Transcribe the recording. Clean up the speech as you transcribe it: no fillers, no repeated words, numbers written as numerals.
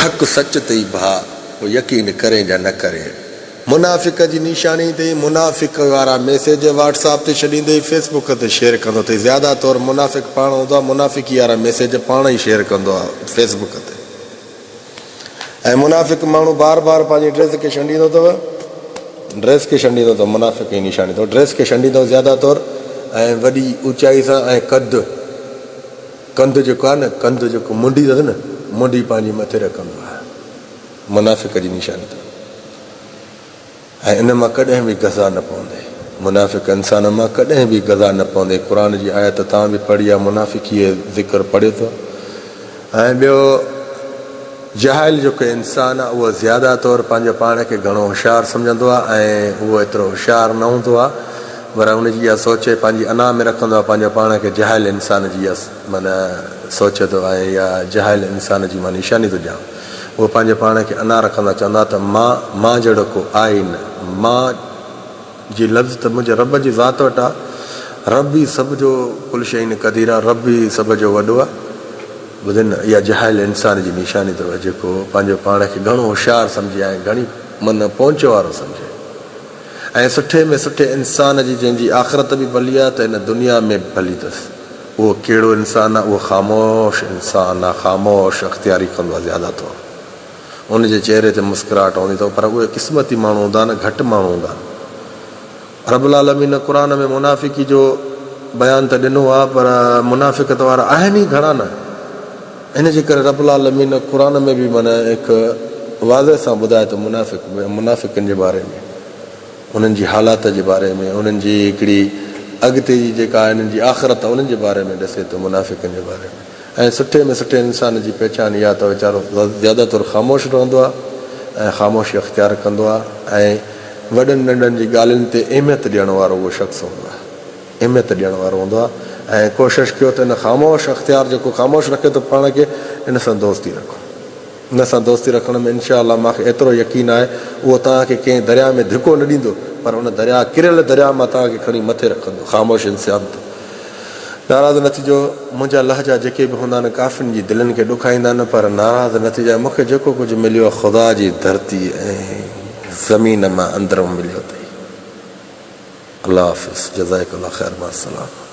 हक़ सच तई भा वो यकीन करें या न करें। मुनाफ़िक जी निशानी ते मुनाफ़िक वारा मैसेज व्हाट्सएप ते छॾींदे फेसबुक ते शेयर कंदो अथई। ज़्यादा तौर मुनाफ़िक पाण हूंदो आहे, मुनाफ़िकी वारा मैसेज पाण ई शेयर कंदो आहे फेसबुक ते। ऐं मुनाफ़िक माण्हू बार बार पंहिंजी ड्रेस खे छंडींदो अथव, ड्रेस खे छंडींदो अथव, मुनाफ़िक जी निशानी अथव, ड्रेस खे छंडींदो ज़्यादा तौर ऐं वॾी ऊचाई सां। ऐं कंधु जेको आहे न, कंधु जेको मुंडी अथव न, मुंडी पंहिंजी मथे रखंदो आहे, मुनाफ़िक जी निशानी अथव। ऐं इन मां कॾहिं बि गज़ा न पवंदे, मुनाफ़िक इंसान मां कॾहिं बि गज़ा न पवंदे। क़ुर जी आयत तव्हां बि पढ़ी आहे, मुनाफ़िकीअ ज़िक्र पढ़ियो अथव। ऐं ॿियो जहाइल जेको इंसान आहे उहो ज़्यादा तौर पंहिंजो पाण खे घणो होशियारु सम्झंदो आहे ऐं उहो एतिरो होशियारु न हूंदो आहे, पर उनजी इहा सोच पंहिंजी अना में रखंदो आहे, पंहिंजो पाण खे जहाइल इंसान जी माना सोचंदो आहे। या जहाइल इंसान जी मां निशानी थो ॾियां, उहो पंहिंजे पाण खे अना रखंदा, चवंदा त मां जहिड़ो को आहे ई न। मां जी लफ़्ज़ त मुंहिंजे रब जी ज़ात वटि आहे, रब ई सभ जो कुल शइ न क़दीर आहे, रब ई सभ जो वॾो आहे। ॿुधनि, इहा जहाइल इंसान जी निशानी अथव, जेको पंहिंजो पाण खे घणो होशियारु सम्झे ऐं घणी मन पहुच वारो सम्झे। ऐं सुठे में सुठे इंसान जी जंहिंजी आख़िरत बि भली आहे त हिन दुनिया में बि भली अथसि, उहो कहिड़ो इंसानु आहे? उहो ख़ामोश इंसानु आहे, ख़ामोश अख़्तियारी कंदो आहे ज़्यादा तौर। उनजे चहिरे ते मुस्कुराहट हूंदी अथव, पर उहे क़िस्मती माण्हू हूंदा न, घटि माण्हू हूंदा। रब्बुल आलमीन क़ुर में मुनाफ़िकी जो बयानु त ॾिनो आहे, पर मुनाफ़िक़त वारा आहिनि ई घणा न। इन जे करे रब्बुल आलमीन क़ुर में बि माना हिकु वाज़े सां ॿुधाए त मुनाफ़िकनि जे बारे में, उन्हनि जी हालात जे बारे में, उन्हनि जी हिकिड़ी अॻिते जी जेका आहे हिननि जी आख़िरत उन्हनि जे बारे में ॾसे थो, मुनाफ़िकनि जे बारे में। ऐं सुठे में सुठे इंसान जी पहचान इहा त वीचारो ज़्यादा तौर ख़ामोश रहंदो आहे ऐं ख़ामोशी अख़्तियार कंदो आहे ऐं वॾनि नंढनि जी ॻाल्हियुनि ते अहमियत ॾियण वारो उहो शख़्स हूंदो आहे, अहमियत ॾियण वारो हूंदो आहे। ऐं कोशिशि कयो त हिन ख़ामोश अख़्तियार जेको ख़ामोश रखे थो पाण खे, इन सां दोस्ती रखो। इन सां दोस्ती रखण में इनशा अल्लाह मूंखे एतिरो यकीन आहे, उहो तव्हांखे कंहिं दरिया में धिको न ॾींदो, पर उन दरिया किरियल दरिया मां तव्हांखे खणी मथे रखंदो। ख़ामोश इंसान त नाराज़ न थीजो। मुंहिंजा लहजा जेके बि हूंदा आहिनि काफ़िनि जी दिलनि खे ॾुखाईंदा आहिनि, पर नाराज़ न थीजा। मूंखे जेको कुझु मिलियो आहे ख़ुदा जी धरती ऐं ज़मीन मां अंदरों मिलियो अथई। अल्लाह हाफ़िज़, जज़ाकल्लाह ख़ैर, मां सलाम।